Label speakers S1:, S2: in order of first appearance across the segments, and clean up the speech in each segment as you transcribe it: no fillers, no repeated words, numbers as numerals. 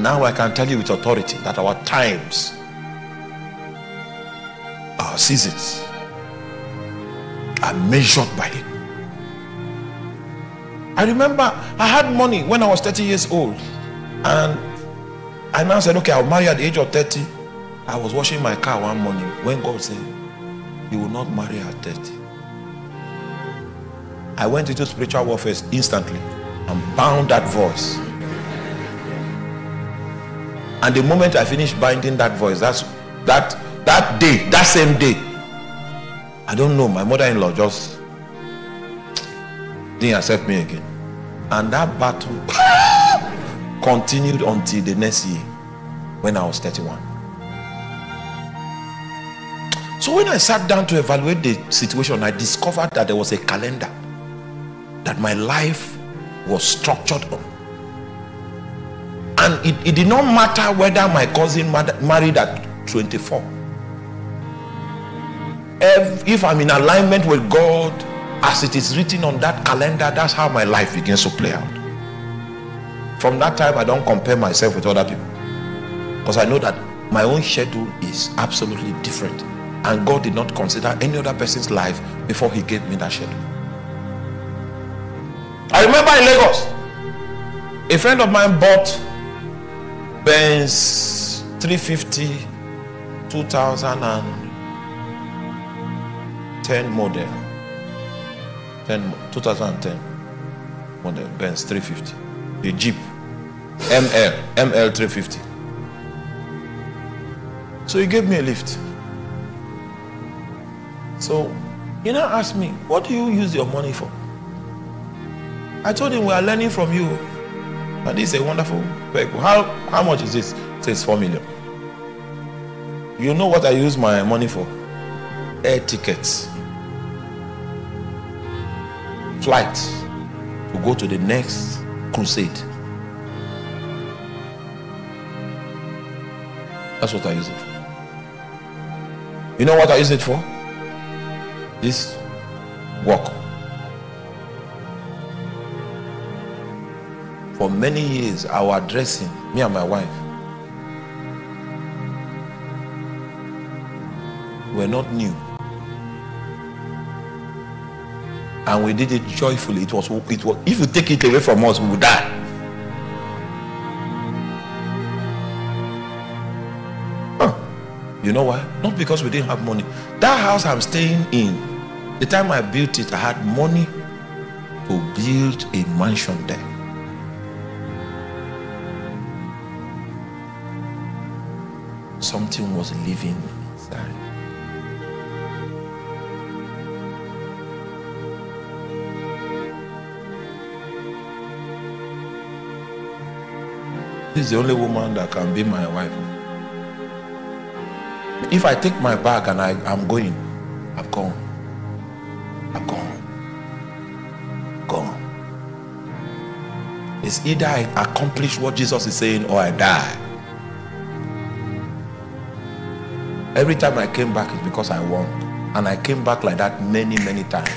S1: And now I can tell you with authority that our times, our seasons are measured by it. I remember I had money when I was 30 years old, and I now said, okay, I'll marry at the age of 30. I was washing my car one morning when God said, you will not marry at 30. I went into spiritual warfare instantly and bound that voice. And the moment I finished binding that voice, that day, that same day, I don't know, my mother-in-law just didn't accept me again. And that battle continued until the next year when I was 31. So when I sat down to evaluate the situation, I discovered that there was a calendar that my life was structured on. And it did not matter whether my cousin married at 24. If I'm in alignment with God as it is written on that calendar, that's how my life begins to play out. From that time, I don't compare myself with other people, because I know that my own schedule is absolutely different, and God did not consider any other person's life before he gave me that schedule. I remember in Lagos, a friend of mine bought Benz 350 2010 model, 2010 model Benz 350, the Jeep ML 350. So he gave me a lift. So he now asked me, what do you use your money for? I told him, we are learning from you, and this is a wonderful vehicle. How much is this? It says 4 million. You know what I use my money for? Air tickets, flights to go to the next crusade. That's what I use it for. You know what I use it for? This work. For many years, our dressing, me and my wife, were not new. And we did it joyfully. It was, if you take it away from us, we would die. You know why? Not because we didn't have money. That house I'm staying in, the time I built it, I had money to build a mansion there. Something was living inside. This is the only woman that can be my wife. If I take my bag and I'm going, I'm gone. I'm gone. Gone. It's either I accomplish what Jesus is saying or I die. Every time I came back, it's because I won. And I came back like that many, many times.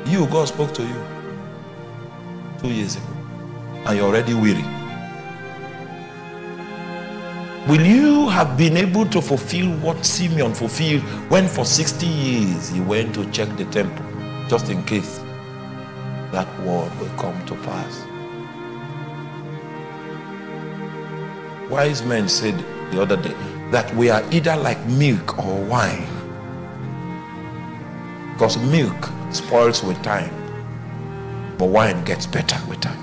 S1: You, God spoke to you 2 years ago, and you're already weary. Will you have been able to fulfill what Simeon fulfilled when for 60 years he went to check the temple, just in case that word will come to pass? Wise men said the other day that we are either like milk or wine, because milk spoils with time, but wine gets better with time.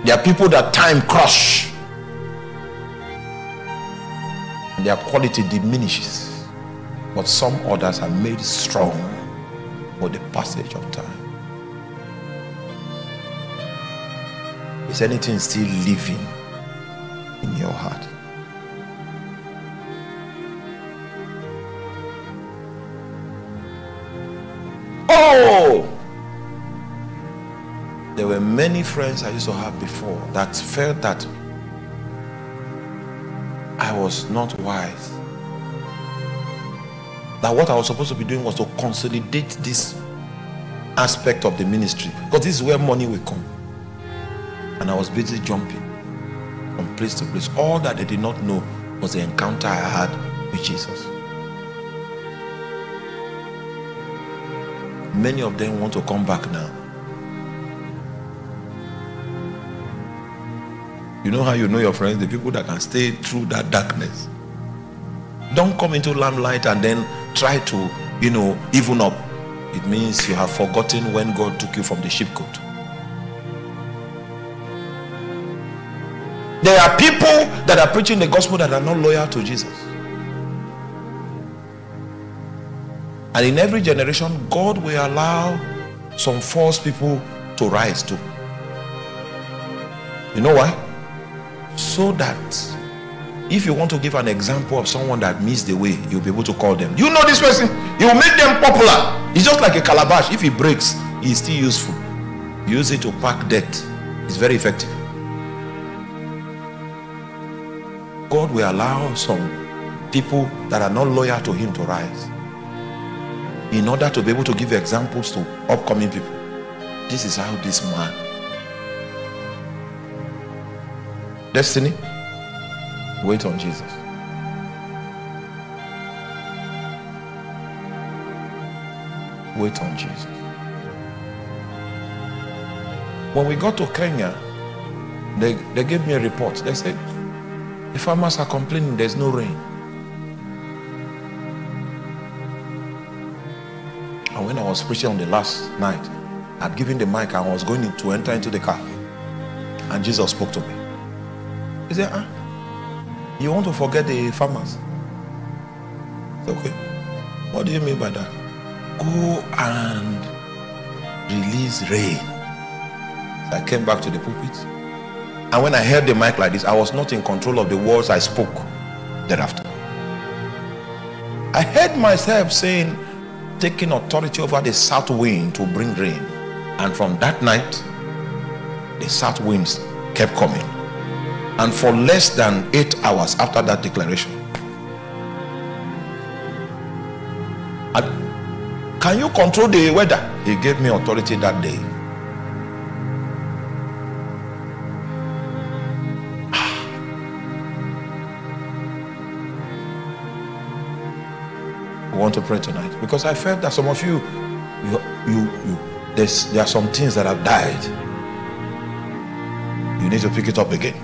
S1: There are people that time crush and their quality diminishes, but some others are made strong with the passage of time. Is anything still living in your heart? Oh! There were many friends I used to have before that felt that I was not wise. that what I was supposed to be doing was to consolidate this aspect of the ministry, because this is where money will come. And I was busy jumping from place to place. All that they did not know was the encounter I had with Jesus. Many of them want to come back now. You know how you know your friends? The people that can stay through that darkness. Don't come into limelight and then try to, even up. It means you have forgotten when God took you from the sheepcote. There are people that are preaching the gospel that are not loyal to Jesus. And in every generation, God will allow some false people to rise too. You know why? So that if you want to give an example of someone that missed the way, you'll be able to call them. You know this person? You will make them popular. It's just like a calabash. If it breaks, it's still useful. Use it to pack debt. It's very effective. God will allow some people that are not loyal to him to rise, in order to be able to give examples to upcoming people. This is how this man. Destiny, wait on Jesus. Wait on Jesus. When we got to Kenya, they gave me a report. They said, the farmers are complaining there's no rain. And when I was preaching on the last night, I'd given the mic and I was going to enter into the car. And Jesus spoke to me. He said, you want to forget the farmers? I said, okay. What do you mean by that? Go and release rain. So I came back to the pulpit. And when I heard the mic like this, I was not in control of the words I spoke thereafter. I heard myself saying, taking authority over the south wind to bring rain. And from that night, the south winds kept coming. And for less than 8 hours after that declaration, can you control the weather? He gave me authority that day. We want to pray tonight because I felt that some of you there are some things that have died. You need to pick it up again.